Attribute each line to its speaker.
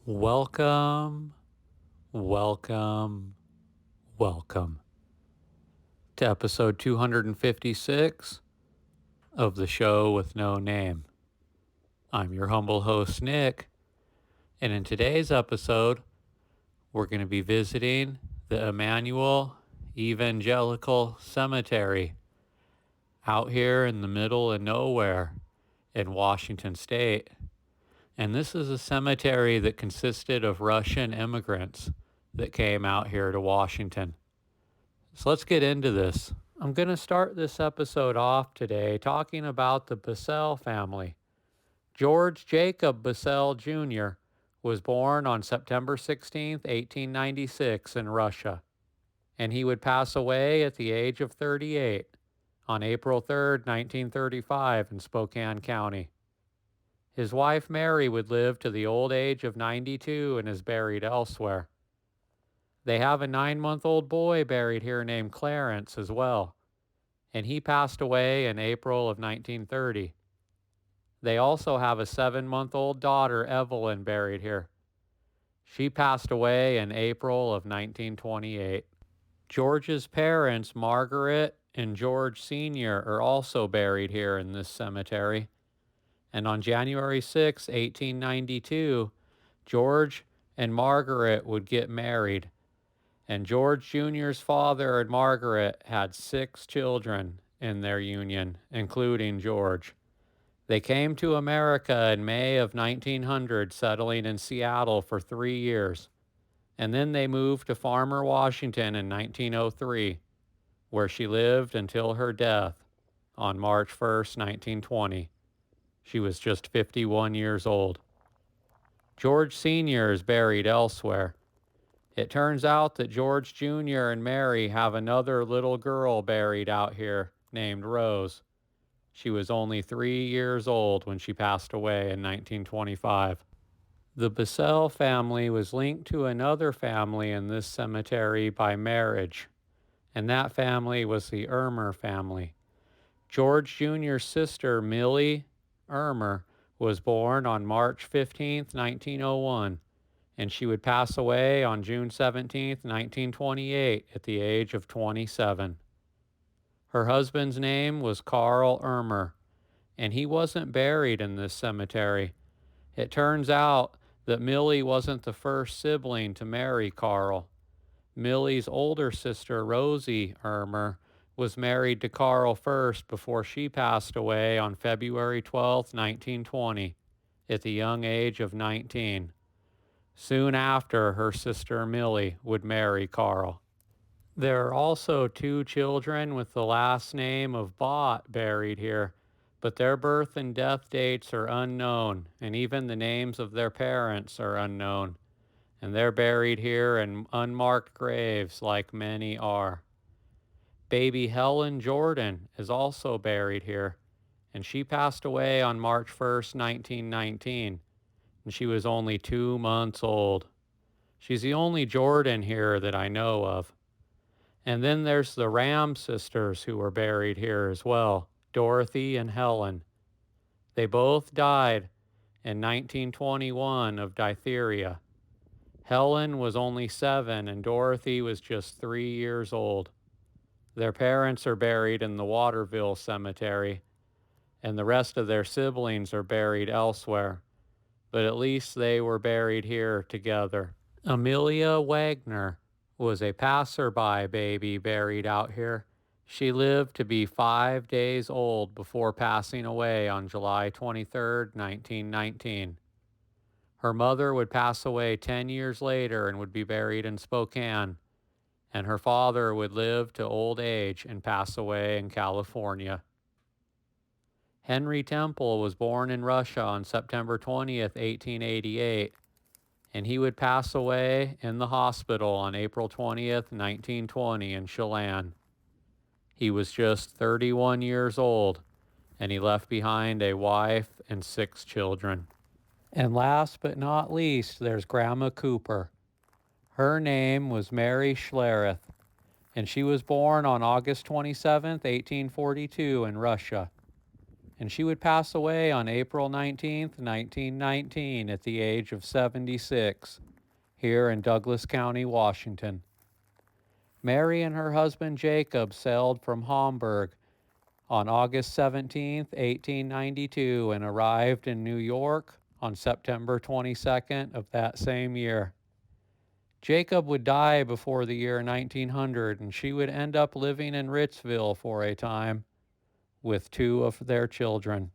Speaker 1: Welcome, welcome, welcome to episode 256 of the show with no name. I'm your humble host, Nick, and in today's episode, we're going to be visiting the Emanuel Evangelical Cemetery out here in the middle of nowhere in Washington State. And this is a cemetery that consisted of Russian immigrants that came out here to Washington. So let's get into this. I'm going to start this episode off today talking about the Bissell family. George Jacob Bissell Jr. was born on September 16, 1896 in Russia, and he would pass away at the age of 38 on April 3, 1935 in Spokane County. His wife Mary would live to the old age of 92 and is buried elsewhere. They have a 9-month-old boy buried here named Clarence as well, and he passed away in April of 1930. They also have a 7-month-old daughter, Evelyn, buried here. She passed away in April of 1928. George's parents, Margaret and George Sr., are also buried here in this cemetery. And on January 6, 1892, George and Margaret would get married. And George Jr.'s father and Margaret had 6 children in their union, including George. They came to America in May of 1900, settling in Seattle for 3 years. And then they moved to Farmer, Washington in 1903, where she lived until her death on March 1st, 1920. She was just 51 years old. George Sr. is buried elsewhere. It turns out that George Jr. and Mary have another little girl buried out here named Rose. She was only 3 years old when she passed away in 1925. The Bissell family was linked to another family in this cemetery by marriage, and that family was the Ermer family. George Jr.'s sister, Millie Ermer, was born on March 15, 1901, and she would pass away on June 17, 1928, at the age of 27. Her husband's name was Carl Ermer, and he wasn't buried in this cemetery. It turns out that Millie wasn't the first sibling to marry Carl. Millie's older sister, Rosie Ermer, was married to Carl first before she passed away on February 12, 1920, at the young age of 19. Soon after, her sister Millie would marry Carl. There are also 2 children with the last name of Bott buried here, but their birth and death dates are unknown, and even the names of their parents are unknown, and they're buried here in unmarked graves like many are. Baby Helen Jordan is also buried here, and she passed away on March 1st, 1919, and she was only 2 months old. She's the only Jordan here that I know of. And then there's the Ram sisters who were buried here as well, Dorothy and Helen. They both died in 1921 of diphtheria. Helen was only 7 and Dorothy was just 3 years old. Their parents are buried in the Waterville Cemetery, and the rest of their siblings are buried elsewhere, but at least they were buried here together. Amelia Wagner was a passerby baby buried out here. She lived to be 5 days old before passing away on July 23, 1919. Her mother would pass away 10 years later and would be buried in Spokane, and her father would live to old age and pass away in California. Henry Temple was born in Russia on September 20th, 1888, and he would pass away in the hospital on April 20th, 1920 in Chelan. He was just 31 years old, and he left behind a wife and 6 children. And last but not least, there's Grandma Cooper. Her name was Mary Schlereth, and she was born on August 27, 1842 in Russia. and she would pass away on April 19th, 1919, at the age of 76, here in Douglas County, Washington. Mary and her husband Jacob sailed from Hamburg on August 17th, 1892, and arrived in New York on September 22nd of that same year. Jacob would die before the year 1900, and she would end up living in Ritzville for a time with two of their children.